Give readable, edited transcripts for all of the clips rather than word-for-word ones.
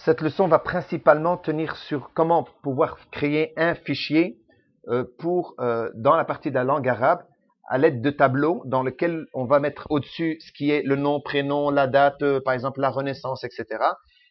Cette leçon va principalement tenir sur comment pouvoir créer un fichier dans la partie de la langue arabe à l'aide de tableaux dans lesquels on va mettre au-dessus ce qui est le nom, prénom, la date, par exemple la Renaissance, etc.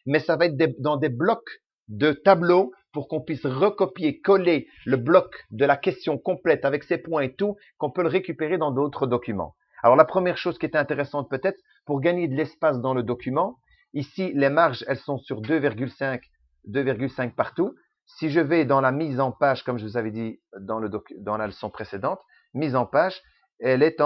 Mais ça va être dans des blocs de tableaux pour qu'on puisse recopier, coller le bloc de la question complète avec ses points et tout, qu'on peut le récupérer dans d'autres documents. Alors la première chose qui est intéressante peut-être, pour gagner de l'espace dans le document, ici les marges elles sont sur 2,5 partout. Si je vais dans la mise en page, comme je vous avais dit dans la leçon précédente, mise en page, elle est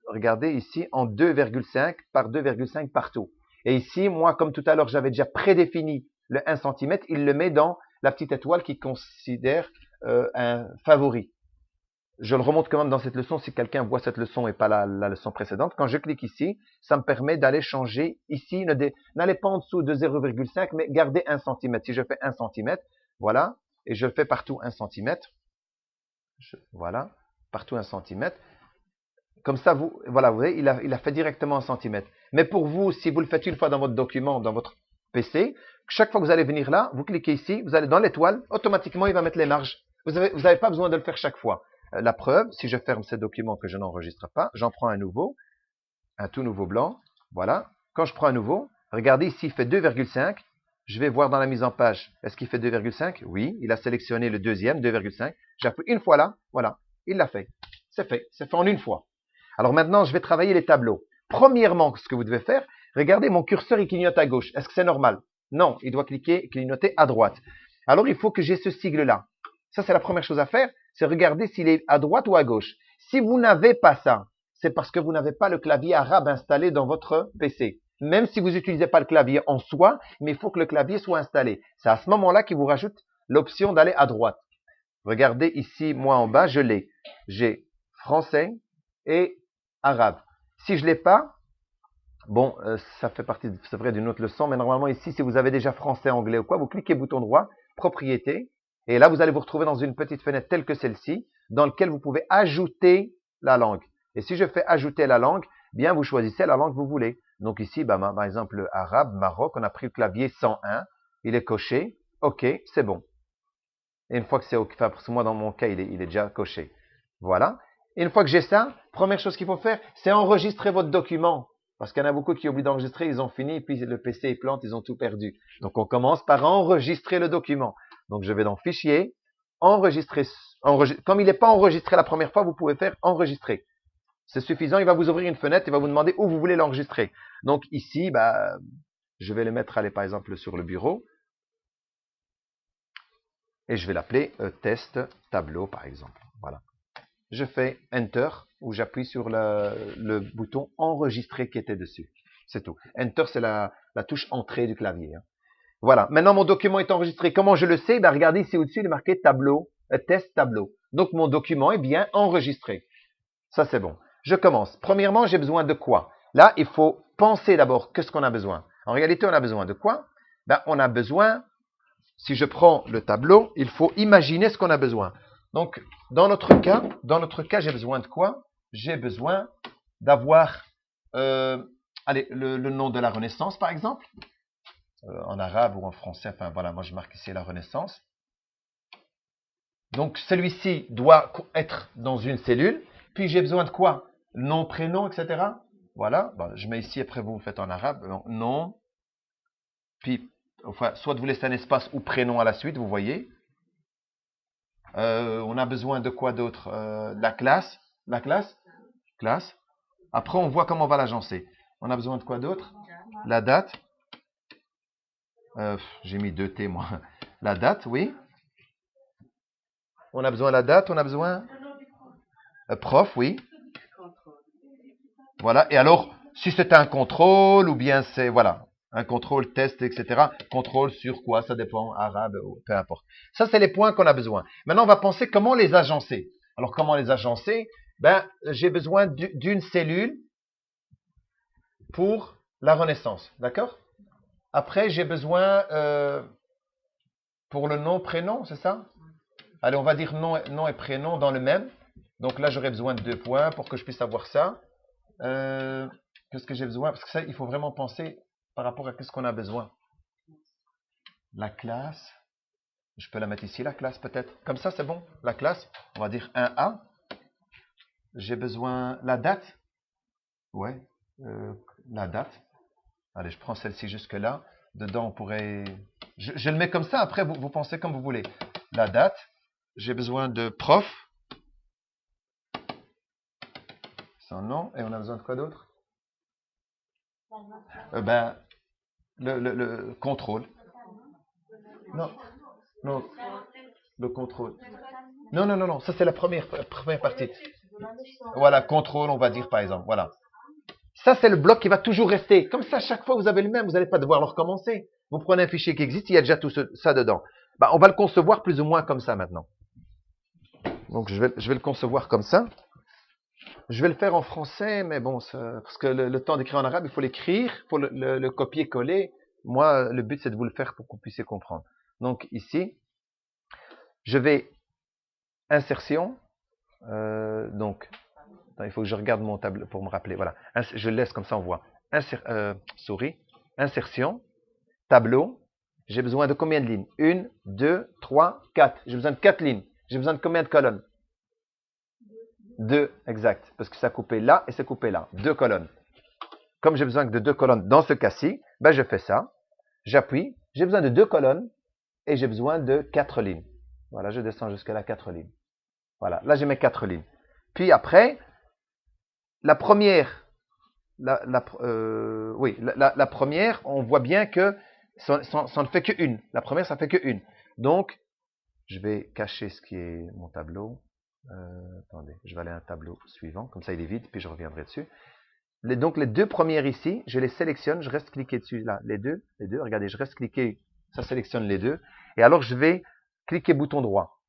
regardez ici, en 2,5 par 2,5 partout. Et ici, moi, comme tout à l'heure, j'avais déjà prédéfini le 1 cm, il le met dans la petite étoile qui considère un favori. Je le remonte quand même dans cette leçon si quelqu'un voit cette leçon et pas la leçon précédente. Quand je clique ici, ça me permet d'aller changer ici. N'allez pas en dessous de 0,5, mais gardez 1 cm. Si je fais 1 cm, voilà, et je le fais partout 1 cm. Voilà, partout 1 cm. Comme ça, voilà, vous voyez, il a fait directement 1 cm. Mais pour vous, si vous le faites une fois dans votre document, dans votre PC, chaque fois que vous allez venir là, vous cliquez ici, vous allez dans l'étoile, automatiquement, il va mettre les marges. Vous n'avez pas besoin de le faire chaque fois. La preuve, si je ferme ce document que je n'enregistre pas, j'en prends un nouveau, un tout nouveau blanc. Voilà. Quand je prends un nouveau, regardez ici, il fait 2,5. Je vais voir dans la mise en page, est-ce qu'il fait 2,5? Oui, il a sélectionné le deuxième, 2,5. J'appuie une fois là, voilà, il l'a fait. C'est fait en une fois. Alors maintenant, je vais travailler les tableaux. Premièrement, ce que vous devez faire, regardez, mon curseur, il clignote à gauche. Est-ce que c'est normal? Non, il doit clignoter à droite. Alors, il faut que j'ai ce sigle-là. Ça, c'est la première chose à faire, c'est regarder s'il est à droite ou à gauche. Si vous n'avez pas ça, c'est parce que vous n'avez pas le clavier arabe installé dans votre PC. Même si vous n'utilisez pas le clavier en soi, mais il faut que le clavier soit installé. C'est à ce moment-là qu'il vous rajoute l'option d'aller à droite. Regardez ici, moi en bas, je l'ai. J'ai français et arabe. Si je ne l'ai pas, bon, ça fait partie, c'est vrai, d'une autre leçon, mais normalement ici, si vous avez déjà français, anglais ou quoi, vous cliquez bouton droit, propriété, et là, vous allez vous retrouver dans une petite fenêtre telle que celle-ci, dans laquelle vous pouvez ajouter la langue. Et si je fais ajouter la langue, bien, vous choisissez la langue que vous voulez. Donc ici, bah, par exemple, arabe, Maroc, on a pris le clavier 101, il est coché, OK, c'est bon. Et une fois que c'est OK, enfin, parce que moi, dans mon cas, il est déjà coché. Voilà. Et une fois que j'ai ça, première chose qu'il faut faire, c'est enregistrer votre document. Parce qu'il y en a beaucoup qui oublient d'enregistrer, ils ont fini, puis le PC il plante, ils ont tout perdu. Donc on commence par enregistrer le document. Donc je vais dans Fichier, enregistrer. Comme il n'est pas enregistré la première fois, vous pouvez faire enregistrer. C'est suffisant, il va vous ouvrir une fenêtre, il va vous demander où vous voulez l'enregistrer. Donc ici, bah, je vais le mettre, allez, par exemple, sur le bureau. Et je vais l'appeler test tableau, par exemple. Voilà. Je fais Enter ou j'appuie sur le bouton enregistrer qui était dessus. C'est tout. Enter, c'est la touche entrée du clavier. Hein. Voilà. Maintenant, mon document est enregistré. Comment je le sais? Ben, regardez ici au-dessus, il est marqué tableau, test tableau. Donc, mon document est bien enregistré. Ça, c'est bon. Je commence. Premièrement, j'ai besoin de quoi? Là, il faut penser d'abord qu'est-ce qu'on a besoin. En réalité, on a besoin de quoi? Ben, on a besoin, si je prends le tableau, il faut imaginer ce qu'on a besoin. Donc, dans notre cas, j'ai besoin de quoi? J'ai besoin d'avoir le nom de la Renaissance, par exemple, en arabe ou en français. Enfin, voilà, moi, je marque ici la Renaissance. Donc, celui-ci doit être dans une cellule. Puis, j'ai besoin de quoi? Nom, prénom, etc. Voilà, bon, je mets ici, après vous faites en arabe, nom, puis, enfin, soit vous laissez un espace ou prénom à la suite, vous voyez. On a besoin de quoi d'autre? La classe. Après, on voit comment on va l'agencer. On a besoin de quoi d'autre? La date. J'ai mis 2 T, moi. La date, oui. On a besoin de la date, on a besoin... prof, oui. Voilà. Et alors, si c'est un contrôle ou bien c'est... Voilà. Un contrôle, test, etc. Contrôle sur quoi? Ça dépend. Arabe, peu importe. Ça, c'est les points qu'on a besoin. Maintenant, on va penser comment les agencer. Alors, comment les agencer? Ben, j'ai besoin d'une cellule pour la Renaissance. D'accord? Après, j'ai besoin pour le nom, prénom, c'est ça? Allez, on va dire nom et prénom dans le même. Donc là, j'aurai besoin de 2 points pour que je puisse avoir ça. Qu'est-ce que j'ai besoin? Parce que ça, il faut vraiment penser par rapport à ce qu'on a besoin. la classe. Je peux la mettre ici, la classe peut-être. Comme ça, c'est bon. La classe, on va dire 1A. J'ai besoin la date. Ouais, la date. Allez, je prends celle-ci jusque-là. Dedans, on pourrait... Je le mets comme ça. Après, vous pensez comme vous voulez. La date. J'ai besoin de prof. Son nom. Et on a besoin de quoi d'autre? Ben, le contrôle. Non, non, le contrôle. Non, non, non, non. Ça, c'est la première partie. Voilà, contrôle, on va dire par exemple. Voilà. Ça, c'est le bloc qui va toujours rester. Comme ça, chaque fois, vous avez le même. Vous n'allez pas devoir le recommencer. Vous prenez un fichier qui existe, il y a déjà tout ça dedans. Bah, on va le concevoir plus ou moins comme ça maintenant. Donc, je vais le concevoir comme ça. Je vais le faire en français, mais bon, parce que le temps d'écrire en arabe, il faut l'écrire, il faut le copier-coller. Moi, le but, c'est de vous le faire pour que vous puissiez comprendre. Donc, ici, je vais insertion. Donc, attends, il faut que je regarde mon tableau pour me rappeler. Voilà, je le laisse comme ça, on voit. Souris, insertion, tableau. J'ai besoin de combien de lignes? 1, 2, 3, 4. J'ai besoin de 4 lignes. J'ai besoin de combien de colonnes? 2, exact. Parce que ça coupé là et c'est coupé là. 2 colonnes. Comme j'ai besoin de 2 colonnes dans ce cas-ci, ben je fais ça. J'appuie. J'ai besoin de 2 colonnes et j'ai besoin de 4 lignes. Voilà, je descends jusqu'à la 4 lignes. Voilà, là j'ai mes 4 lignes. Puis après, la première, la première, on voit bien que ça ne fait qu'une. La première, ça fait qu'une. Donc, je vais cacher ce qui est mon tableau. Attendez, je vais aller à un tableau suivant. Comme ça, il est vide, puis je reviendrai dessus. Donc, les 2 premières ici, je les sélectionne. Je reste cliqué dessus. Là, les deux. Regardez, je reste cliqué. Ça sélectionne les 2. Et alors, je vais cliquer bouton droit.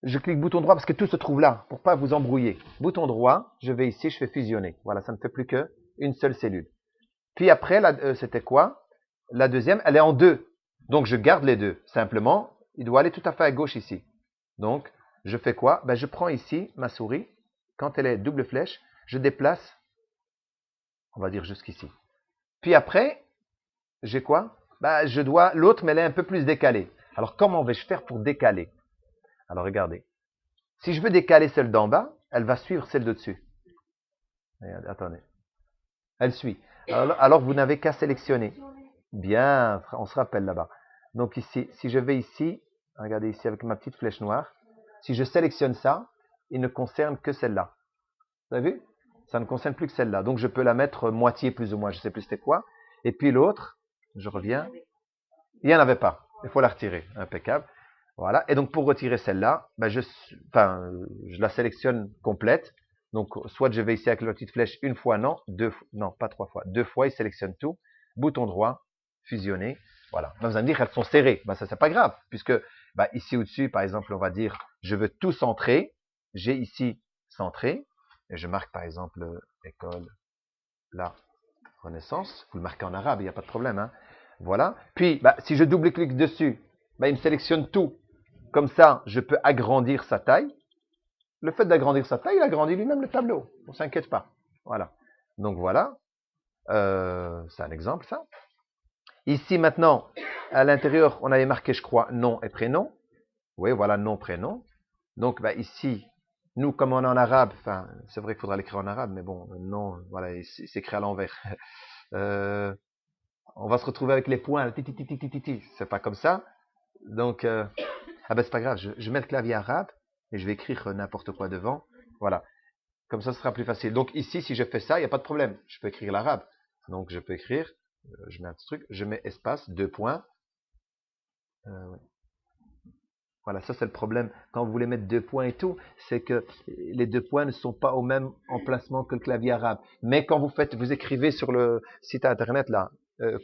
Je clique bouton droit parce que tout se trouve là, pour pas vous embrouiller. Bouton droit, je vais ici, je fais fusionner. Voilà, ça ne fait plus qu'une seule cellule. Puis après, c'était quoi? La deuxième, elle est en 2. Donc, je garde les 2. Simplement, il doit aller tout à fait à gauche ici. Donc, je fais quoi? Ben, je prends ici ma souris. Quand elle est double flèche, je déplace, on va dire jusqu'ici. Puis après, j'ai quoi? Ben, l'autre, mais elle est un peu plus décalée. Alors, comment vais-je faire pour décaler? Alors, regardez. Si je veux décaler celle d'en bas, elle va suivre celle de dessus. Regardez, attendez. Elle suit. Alors vous n'avez qu'à sélectionner. Bien, on se rappelle là-bas. Donc ici, si je vais ici, regardez ici avec ma petite flèche noire, si je sélectionne ça, il ne concerne que celle-là. Vous avez vu? Ça ne concerne plus que celle-là. Donc je peux la mettre moitié plus ou moins, je ne sais plus c'était quoi. Et puis l'autre, je reviens, il n'y en avait pas. Il faut la retirer. Impeccable. Voilà. Et donc, pour retirer celle-là, ben je la sélectionne complète. Donc, soit je vais ici avec la petite flèche une fois, non, non, pas 3 fois. 2 fois, il sélectionne tout. Bouton droit, fusionner. Voilà. Ben, vous allez me dire qu'elles sont serrées. Ben, ça, c'est pas grave, puisque ben, ici au-dessus, par exemple, on va dire, je veux tout centrer. J'ai ici centré. Et je marque, par exemple, école, la Renaissance. Vous le marquez en arabe, il n'y a pas de problème. Hein. Voilà. Puis, ben, si je double-clique dessus, ben, il me sélectionne tout. Comme ça, je peux agrandir sa taille. Le fait d'agrandir sa taille, il agrandit lui-même le tableau. On ne s'inquiète pas. Voilà. Donc voilà. C'est un exemple, ça. Ici, maintenant, à l'intérieur, on avait marqué, je crois, nom et prénom. Oui, voilà, nom, prénom. Donc, bah, ici, nous, comme on est en arabe, enfin, c'est vrai qu'il faudra l'écrire en arabe, mais bon, non, voilà, c'est écrit à l'envers. On va se retrouver avec les points, c'est pas comme ça. Donc, ah ben c'est pas grave, je mets le clavier arabe et je vais écrire n'importe quoi devant. Voilà, comme ça ce sera plus facile. Donc ici, si je fais ça, il n'y a pas de problème. Je peux écrire l'arabe. Donc je peux écrire, je mets un petit truc, je mets espace, 2 points. Ouais. Voilà, ça c'est le problème. Quand vous voulez mettre 2 points et tout, c'est que les 2 points ne sont pas au même emplacement que le clavier arabe. Mais quand vous écrivez sur le site internet là,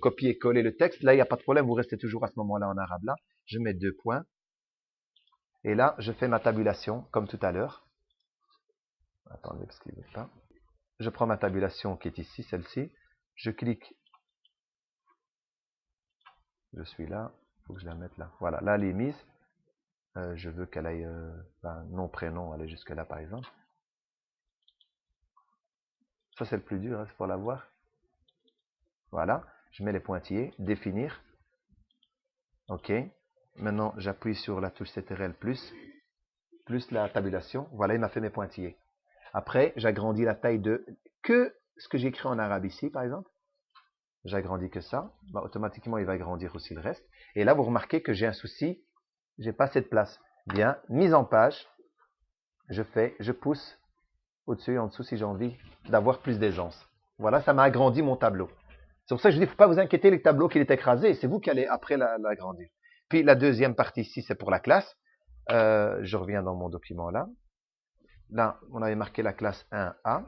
copier-coller le texte, là il n'y a pas de problème, vous restez toujours à ce moment-là en arabe là. Je mets 2 points. Et là, je fais ma tabulation, comme tout à l'heure. Attendez, parce qu'il ne veut pas. Je prends ma tabulation qui est ici, celle-ci. Je clique. Je suis là. Il faut que je la mette là. Voilà, là, elle est mise. Je veux qu'elle aille, nom, prénom, aller jusque là, par exemple. Ça, c'est le plus dur, hein, c'est pour la voir. Voilà. Je mets les pointillés. Définir. OK. Maintenant, j'appuie sur la touche CTRL+, plus la tabulation. Voilà, il m'a fait mes pointillés. Après, j'agrandis la taille de que ce que j'ai écrit en arabe ici, par exemple. J'agrandis que ça. Bah, automatiquement, il va agrandir aussi le reste. Et là, vous remarquez que j'ai un souci. J'ai pas assez de place. Bien, mise en page. Je pousse au-dessus et en dessous si j'ai envie d'avoir plus d'aisance. Voilà, ça m'a agrandi mon tableau. C'est pour ça que je dis, il ne faut pas vous inquiéter, les tableaux qu'il est écrasé, c'est vous qui allez après l'agrandir. Puis la deuxième partie ici, c'est pour la classe. Je reviens dans mon document là. Là, on avait marqué la classe 1A.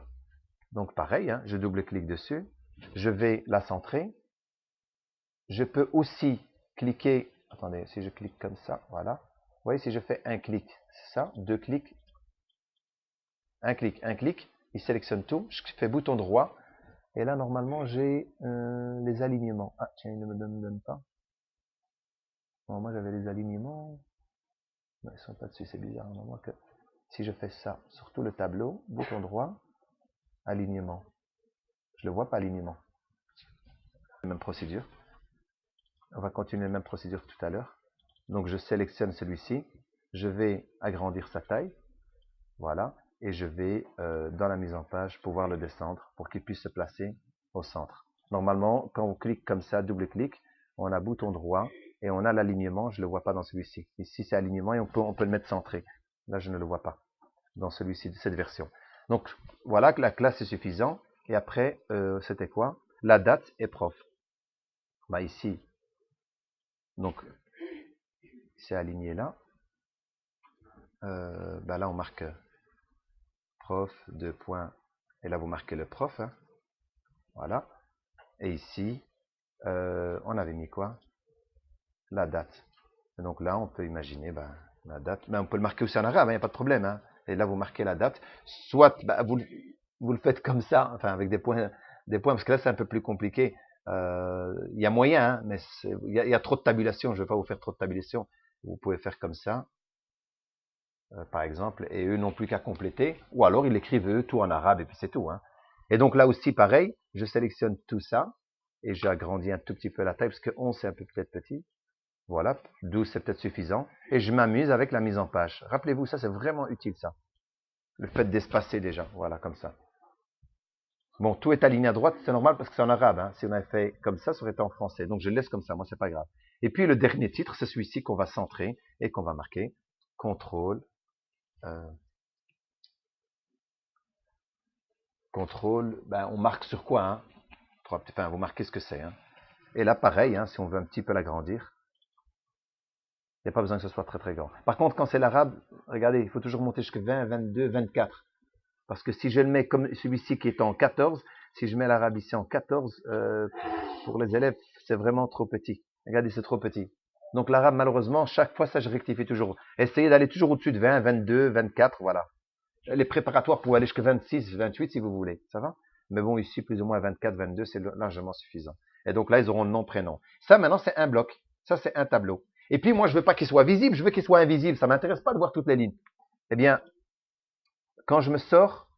Donc pareil, hein, je double-clique dessus. Je vais la centrer. Je peux aussi cliquer, attendez, si je clique comme ça, voilà. Vous voyez, si je fais un clic, c'est ça, deux clics, un clic, il sélectionne tout. Je fais bouton droit. Et là, normalement, j'ai les alignements. Ah, tiens, il ne me donne pas. Bon, moi, j'avais les alignements. Non, ils sont pas dessus, c'est bizarre. Moi que si je fais ça sur tout le tableau, bouton droit, alignement. Je le vois pas, alignement. Même procédure. On va continuer la même procédure que tout à l'heure. Donc, je sélectionne celui-ci. Je vais agrandir sa taille. Voilà. Et je vais, dans la mise en page, pouvoir le descendre pour qu'il puisse se placer au centre. Normalement, quand on clique comme ça, double-clic, on a bouton droit et on a l'alignement. Je ne le vois pas dans celui-ci. Ici, c'est alignement et on peut le mettre centré. Là, je ne le vois pas dans celui-ci de cette version. Donc, voilà que la classe est suffisant. Et après, c'était quoi? La date et prof. Bah, ici, donc, c'est aligné là. Bah, là, on marque prof, 2 points. Et là, vous marquez le prof. Hein. Voilà. Et ici, on avait mis quoi? La date. Et donc là, on peut imaginer la date. Mais on peut le marquer aussi en arabe, il n'y a pas de problème. Hein. Et là, vous marquez la date. Soit vous le faites comme ça, enfin avec des points, parce que là, c'est un peu plus compliqué. Il y a moyen, hein, mais il y a trop de tabulation. Je ne vais pas vous faire trop de tabulation. Vous pouvez faire comme ça, par exemple, et eux n'ont plus qu'à compléter. Ou alors, ils écrivent eux tout en arabe et puis c'est tout. Hein. Et donc là aussi, pareil, je sélectionne tout ça et j'agrandis un tout petit peu la taille parce que 11 c'est un peu peut-être petit. Voilà, 12 c'est peut-être suffisant. Et je m'amuse avec la mise en page. Rappelez-vous, ça c'est vraiment utile ça. Le fait d'espacer déjà, voilà, comme ça. Bon, tout est aligné à droite, c'est normal parce que c'est en arabe. Hein. Si on avait fait comme ça aurait été en français. Donc je le laisse comme ça, moi c'est pas grave. Et puis le dernier titre, c'est celui-ci qu'on va centrer et qu'on va marquer. Contrôle. Contrôle, on marque sur quoi hein. Enfin, vous marquez ce que c'est. Hein. Et là, pareil, hein, si on veut un petit peu l'agrandir, il n'y a pas besoin que ce soit très très grand. Par contre, quand c'est l'arabe, regardez, il faut toujours monter jusqu'à 20, 22, 24. Parce que si je le mets comme celui-ci qui est en 14, si je mets l'arabe ici en 14, pour les élèves, c'est vraiment trop petit. Regardez, c'est trop petit. Donc l'arabe, malheureusement, chaque fois, ça je rectifie toujours. Essayez d'aller toujours au-dessus de 20, 22, 24, voilà. Les préparatoires pour aller jusqu'à 26, 28 si vous voulez, ça va? Mais bon, ici, plus ou moins 24, 22, c'est largement suffisant. Et donc là, ils auront le nom, prénom. Ça, maintenant, c'est un bloc. Ça, c'est un tableau. Et puis, moi, je veux pas qu'il soit visible, je veux qu'il soit invisible. Ça m'intéresse pas de voir toutes les lignes. Eh bien, quand je me sors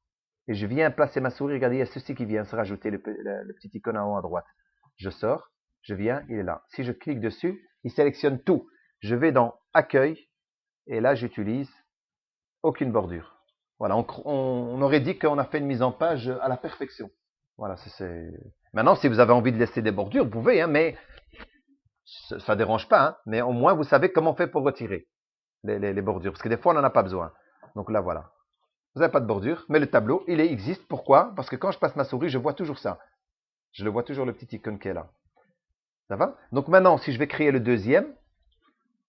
et je viens placer ma souris, regardez, il y a ceci qui vient se rajouter, le petit icône en haut à droite. Je sors, je viens, il est là. Si je clique dessus, il sélectionne tout. Je vais dans Accueil et là, j'utilise aucune bordure. Voilà, on aurait dit qu'on a fait une mise en page à la perfection. Voilà, c'est. Maintenant, si vous avez envie de laisser des bordures, vous pouvez, hein, mais ça ne dérange pas. Hein, mais au moins, vous savez comment on fait pour retirer les bordures. Parce que des fois, on n'en a pas besoin. Donc là, voilà. Vous n'avez pas de bordure, mais le tableau, il existe. Pourquoi? Parce que quand je passe ma souris, je vois toujours ça. Je le vois toujours, le petit icône qui est là. Ça va? Donc maintenant, si je vais créer le deuxième,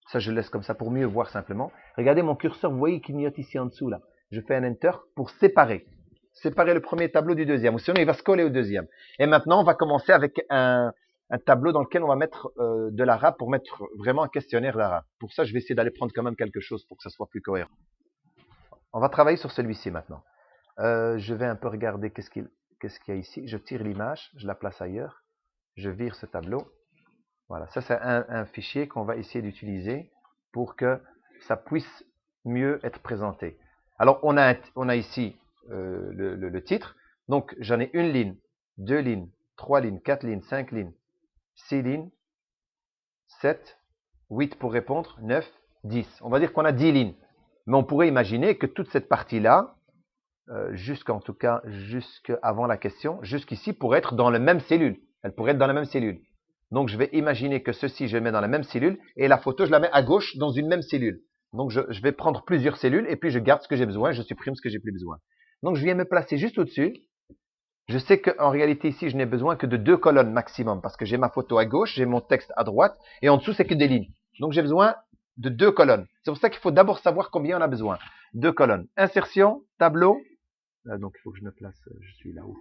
ça, je le laisse comme ça pour mieux voir simplement. Regardez mon curseur, vous voyez qu'il clignote ici en dessous, là. Je fais un Enter pour séparer. Séparer le premier tableau du deuxième. Ou sinon, il va se coller au deuxième. Et maintenant, on va commencer avec un tableau dans lequel on va mettre de l'arabe pour mettre vraiment un questionnaire d'arabe. Pour ça, je vais essayer d'aller prendre quand même quelque chose pour que ça soit plus cohérent. On va travailler sur celui-ci maintenant. Je vais un peu regarder qu'est-ce qu'il y a ici. Je tire l'image, je la place ailleurs. Je vire ce tableau. Voilà, ça c'est un fichier qu'on va essayer d'utiliser pour que ça puisse mieux être présenté. Alors, on a ici le titre. Donc, j'en ai une ligne, 2 lignes, 3 lignes, 4 lignes, 5 lignes, 6 lignes, 7, 8 pour répondre, 9, 10. On va dire qu'on a 10 lignes. Mais on pourrait imaginer que toute cette partie-là, jusqu'en tout cas, jusqu'avant la question, jusqu'ici, pourrait être dans la même cellule. Elle pourrait être dans la même cellule. Donc, je vais imaginer que ceci, je le mets dans la même cellule et la photo, je la mets à gauche dans une même cellule. Donc, je vais prendre plusieurs cellules et puis je garde ce que j'ai besoin, je supprime ce que j'ai plus besoin. Donc, je viens me placer juste au-dessus. Je sais qu'en réalité, ici, je n'ai besoin que de 2 colonnes maximum parce que j'ai ma photo à gauche, j'ai mon texte à droite et en dessous, c'est que des lignes. Donc, j'ai besoin de 2 colonnes. C'est pour ça qu'il faut d'abord savoir combien on a besoin. 2 colonnes. Insertion, tableau. Donc, il faut que je me place, je suis là-haut.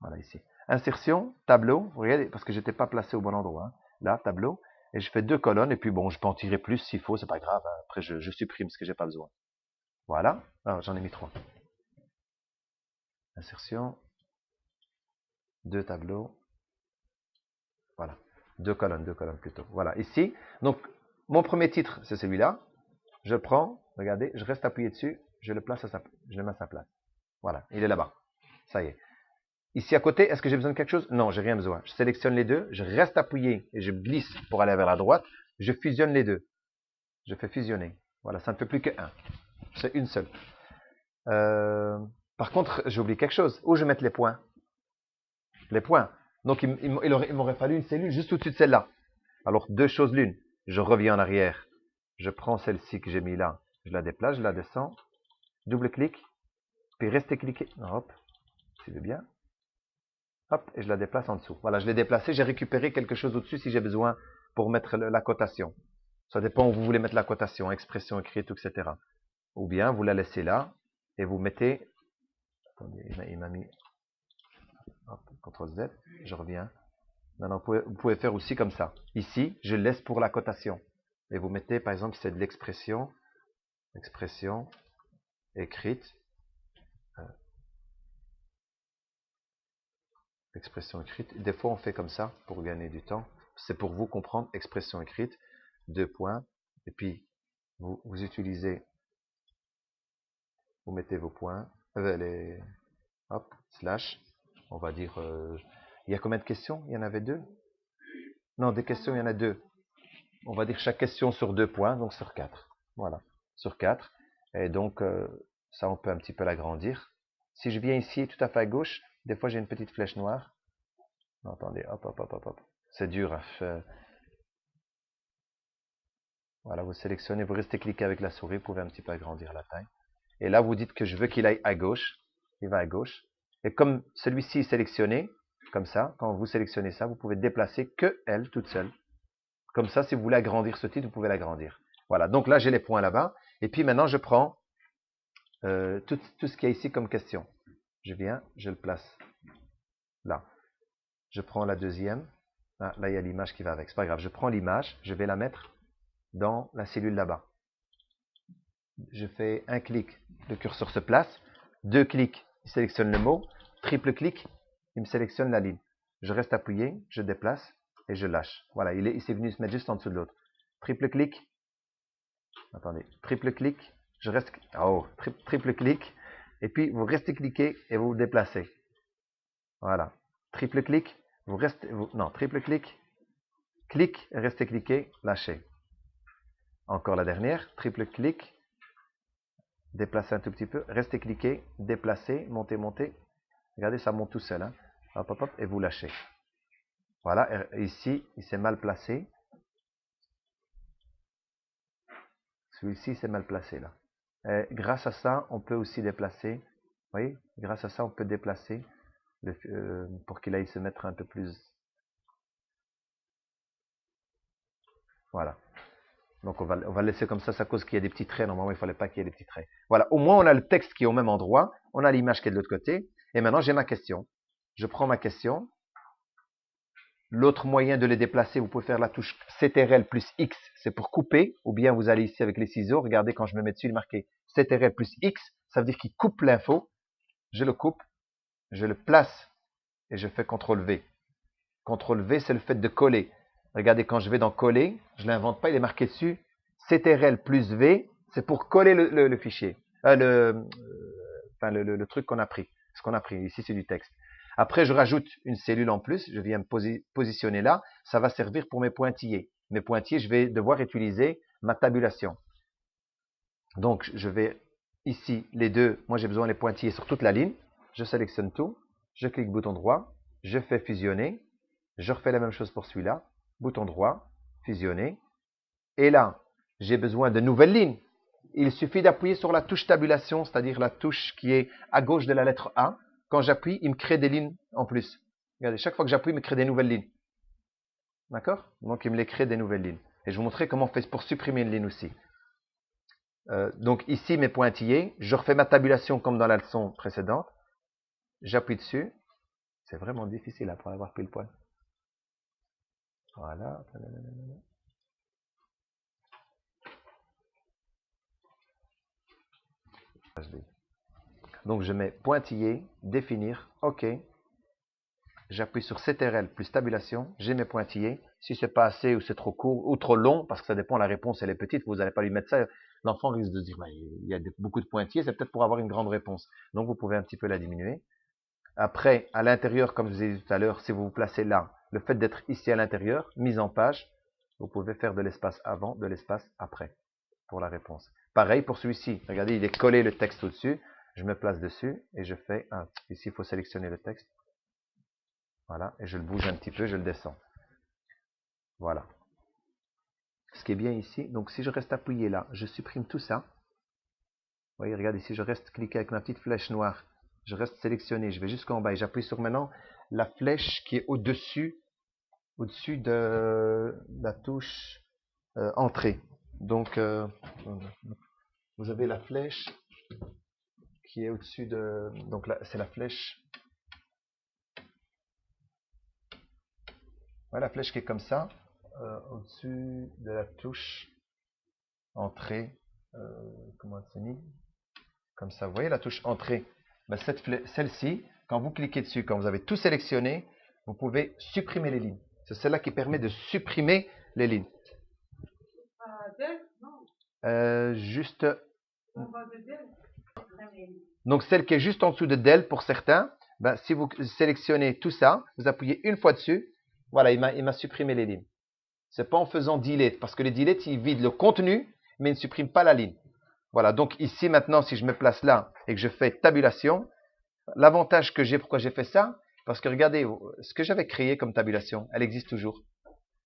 Voilà, ici. Insertion, tableau. Vous regardez, parce que je n'étais pas placé au bon endroit. Hein. Là, tableau. Et je fais 2 colonnes. Et puis, bon, je peux en tirer plus s'il faut, c'est pas grave. Après, je supprime ce que j'ai pas besoin. Voilà. Alors, j'en ai mis 3. Insertion. 2 tableaux. Voilà. 2 colonnes plutôt. Voilà, ici. Donc, mon premier titre, c'est celui-là. Je prends, regardez, je reste appuyé dessus, je le mets à sa place. Voilà, il est là-bas. Ça y est. Ici à côté, est-ce que j'ai besoin de quelque chose? Non, j'ai rien besoin. Je sélectionne les deux, je reste appuyé et je glisse pour aller vers la droite. Je fusionne les deux. Je fais fusionner. Voilà, ça ne fait plus que 1. C'est une seule. Par contre, j'ai oublié quelque chose. Où je vais mettre les points? Les points. Donc, il m'aurait fallu une cellule juste au-dessus de celle-là. Alors, deux choses l'une. Je reviens en arrière. Je prends celle-ci que j'ai mis là. Je la déplace, je la descends. Double-clic. Puis restez cliqué. Hop. Si c'est bien. Hop. Et je la déplace en dessous. Voilà, je l'ai déplacée. J'ai récupéré quelque chose au-dessus si j'ai besoin pour mettre la cotation. Ça dépend où vous voulez mettre la cotation. Expression écrite, etc. Ou bien, vous la laissez là. Et vous mettez... Attendez, il m'a mis... Hop, CTRL Z. Je reviens. Maintenant, vous pouvez faire aussi comme ça. Ici, je laisse pour la cotation. Et vous mettez, par exemple, c'est de l'expression écrite, expression écrite. Des fois, on fait comme ça pour gagner du temps. C'est pour vous comprendre, expression écrite, 2 points. Et puis, vous utilisez, vous mettez vos points, hop, slash. On va dire, il y a combien de questions? Il y en avait 2? Non, des questions, il y en a 2. On va dire chaque question sur 2 points, donc sur 4. Voilà, sur 4. Et donc, ça, on peut un petit peu l'agrandir. Si je viens ici, tout à fait à gauche, des fois, j'ai une petite flèche noire. Non, attendez, hop, hop, hop, hop, hop. C'est dur à faire. Voilà, vous sélectionnez, vous restez cliqué avec la souris, vous pouvez un petit peu agrandir la taille. Et là, vous dites que je veux qu'il aille à gauche. Il va à gauche. Et comme celui-ci est sélectionné, comme ça, quand vous sélectionnez ça, vous pouvez déplacer que elle, toute seule. Comme ça, si vous voulez agrandir ce titre, vous pouvez l'agrandir. Voilà, donc là, j'ai les points là-bas. Et puis maintenant, je prends tout ce qu'il y a ici comme question. Je viens, je le place là. Je prends la deuxième. Ah, là, il y a l'image qui va avec. C'est pas grave. Je prends l'image, je vais la mettre dans la cellule là-bas. Je fais un clic, le curseur se place. 2 clics, il sélectionne le mot. Triple clic, il me sélectionne la ligne. Je reste appuyé, je déplace et je lâche. Voilà, il s'est venu se mettre juste en dessous de l'autre. Triple clic. Attendez, triple clic. Je reste. Oh, triple clic. Et puis, vous restez cliqué et vous vous déplacez. Voilà. Triple clic. Vous restez. Non, triple clic. Clic, restez cliqué, lâchez. Encore la dernière. Triple clic. Déplacer un tout petit peu. Restez cliqué, déplacer, monter, monter. Regardez, ça monte tout seul. Hein. Hop, hop, hop, et vous lâchez. Voilà. Et ici, il s'est mal placé. Celui-ci, c'est mal placé là. Et grâce à ça, on peut aussi déplacer. Vous voyez, grâce à ça, on peut déplacer pour qu'il aille se mettre un peu plus. Voilà. Donc on va le laisser comme ça, ça cause qu'il y a des petits traits. Normalement, il ne fallait pas qu'il y ait des petits traits. Voilà, au moins on a le texte qui est au même endroit, on a l'image qui est de l'autre côté, et maintenant j'ai ma question. Je prends ma question. L'autre moyen de les déplacer, vous pouvez faire la touche CTRL plus X, c'est pour couper, ou bien vous allez ici avec les ciseaux, regardez quand je me mets dessus, il est marqué CTRL plus X, ça veut dire qu'il coupe l'info. Je le coupe, je le place, et je fais CTRL V. CTRL V, c'est le fait de coller. Regardez, quand je vais dans coller, je ne l'invente pas, il est marqué dessus. CTRL plus V, c'est pour coller le fichier. Le truc qu'on a pris. Ce qu'on a pris, ici c'est du texte. Après, je rajoute une cellule en plus, je viens me positionner là, ça va servir pour mes pointillés. mes pointillés, je vais devoir utiliser ma tabulation. Donc, je vais ici, les deux, moi j'ai besoin des pointillés sur toute la ligne. Je sélectionne tout, je clique bouton droit, je fais fusionner, je refais la même chose pour celui-là, bouton droit, fusionner. Et là, j'ai besoin de nouvelles lignes. Il suffit d'appuyer sur la touche tabulation, c'est-à-dire la touche qui est à gauche de la lettre A. Quand j'appuie, il me crée des lignes en plus. Regardez, chaque fois que j'appuie, il me crée des nouvelles lignes. D'accord? Donc, il me les crée des nouvelles lignes. Et je vais vous montrer comment on fait pour supprimer une ligne aussi. Donc, ici, mes pointillés. Je refais ma tabulation comme dans la leçon précédente. J'appuie dessus. C'est vraiment difficile après avoir pris le poil. Voilà. Donc, je mets pointillé, définir, OK. J'appuie sur CTRL plus tabulation, j'ai mes pointillés. Si c'est pas assez ou c'est trop court ou trop long, parce que ça dépend, la réponse elle est petite, vous n'allez pas lui mettre ça. L'enfant risque de se dire, bah, il y a beaucoup de pointillés, c'est peut-être pour avoir une grande réponse. Donc, vous pouvez un petit peu la diminuer. Après, à l'intérieur, comme je vous ai dit tout à l'heure, si vous vous placez là, le fait d'être ici à l'intérieur, mise en page, vous pouvez faire de l'espace avant, de l'espace après pour la réponse. Pareil pour celui-ci. Regardez, il est collé le texte au-dessus. Je me place dessus et je fais un. Ici, il faut sélectionner le texte. Voilà, et je le bouge un petit peu, je le descends. Voilà. Ce qui est bien ici, donc si je reste appuyé là, je supprime tout ça. Vous voyez, regardez, ici, je reste cliqué avec ma petite flèche noire. Je reste sélectionné, je vais jusqu'en bas et j'appuie sur maintenant la flèche qui est au-dessus de la touche entrée. Donc, vous avez la flèche qui est au-dessus de... Donc là, c'est la flèche... Voilà, la flèche qui est comme ça, au-dessus de la touche entrée. Comment elle s'est mise? Comme ça, vous voyez la touche entrée. Ben, celle-ci, quand vous cliquez dessus, quand vous avez tout sélectionné, vous pouvez supprimer les lignes. C'est celle-là qui permet de supprimer les lignes. Juste... Donc, celle qui est juste en dessous de del, pour certains, ben, si vous sélectionnez tout ça, vous appuyez une fois dessus, voilà, il m'a supprimé les lignes. C'est pas en faisant delete, parce que les delete, ils vident le contenu, mais ils ne suppriment pas la ligne. Voilà, donc ici, maintenant, si je me place là et que je fais tabulation, l'avantage que j'ai, pourquoi j'ai fait ça? Parce que regardez, ce que j'avais créé comme tabulation, elle existe toujours.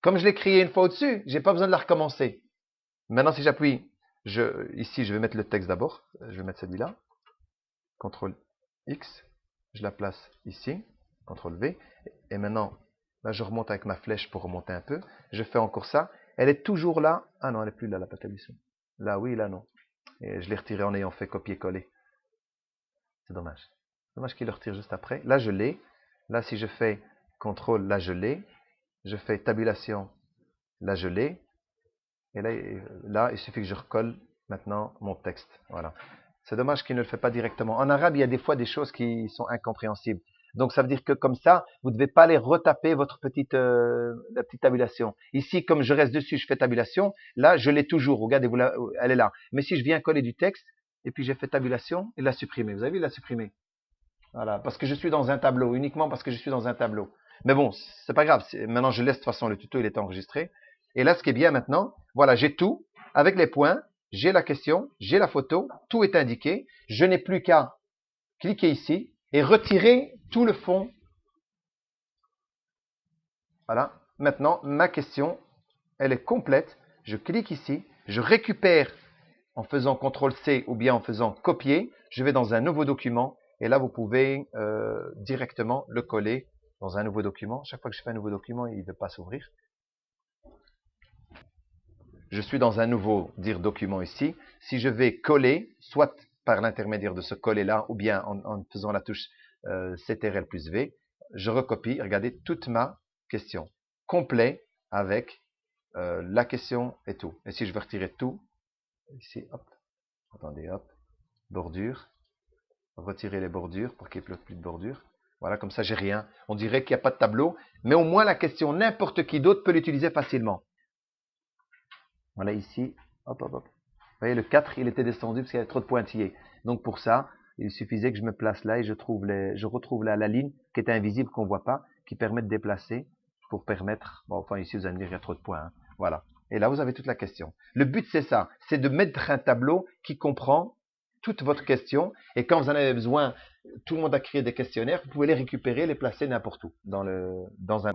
Comme je l'ai créé une fois au-dessus, j'ai pas besoin de la recommencer. Maintenant, si j'appuie, ici, je vais mettre le texte d'abord. Je vais mettre celui-là. CTRL X. Je la place ici. CTRL V. Et maintenant, là, je remonte avec ma flèche pour remonter un peu. Je fais encore ça. Elle est toujours là. Ah non, elle n'est plus là, la tabulation. Là, oui, là, non. Et je l'ai retiré en ayant fait copier-coller. C'est dommage. Dommage qu'il le retire juste après. Là, je l'ai. Là, si je fais CTRL, là, je l'ai. Je fais tabulation. Là, je l'ai. Et là, il suffit que je recolle maintenant mon texte. Voilà. C'est dommage qu'il ne le fait pas directement. En arabe, il y a des fois des choses qui sont incompréhensibles. Donc, ça veut dire que comme ça, vous ne devez pas aller retaper votre la petite tabulation. Ici, comme je reste dessus, je fais tabulation. Là, je l'ai toujours. Regardez, elle est là. Mais si je viens coller du texte, et puis j'ai fait tabulation, il l'a supprimé. Vous avez vu, il l'a supprimé. Voilà. Parce que je suis dans un tableau. Uniquement parce que je suis dans un tableau. Mais bon, c'est pas grave. Maintenant, je laisse de toute façon le tuto, il est enregistré. Et là, ce qui est bien maintenant, voilà, j'ai tout. Avec les points, j'ai la question, j'ai la photo, tout est indiqué. Je n'ai plus qu'à cliquer ici et retirer tout le fond. Voilà. Maintenant, ma question, elle est complète. Je clique ici, je récupère en faisant CTRL-C ou bien en faisant copier. Je vais dans un nouveau document et là, vous pouvez directement le coller dans un nouveau document. Chaque fois que je fais un nouveau document, il ne veut pas s'ouvrir. Je suis dans un nouveau document ici. Si je vais coller, soit par l'intermédiaire de ce coller-là, ou bien en faisant la touche CTRL plus V, je recopie, regardez, toute ma question. Complet avec la question et tout. Et si je veux retirer tout, ici, hop, attendez, hop, bordure, retirer les bordures pour qu'il n'y ait plus de bordure. Voilà, comme ça, j'ai rien. On dirait qu'il n'y a pas de tableau, mais au moins la question, n'importe qui d'autre peut l'utiliser facilement. Voilà ici, hop, hop, hop. Vous voyez, le 4, il était descendu parce qu'il y avait trop de pointillés. Donc pour ça, il suffisait que je me place là et je retrouve la ligne qui était invisible, qu'on ne voit pas, qui permet de déplacer pour permettre, bon, enfin ici vous allez me dire il y a trop de points, hein. Voilà. Et là, vous avez toute la question. Le but, c'est ça. C'est de mettre un tableau qui comprend toute votre question. Et quand vous en avez besoin, tout le monde a créé des questionnaires, vous pouvez les récupérer, les placer n'importe où dans un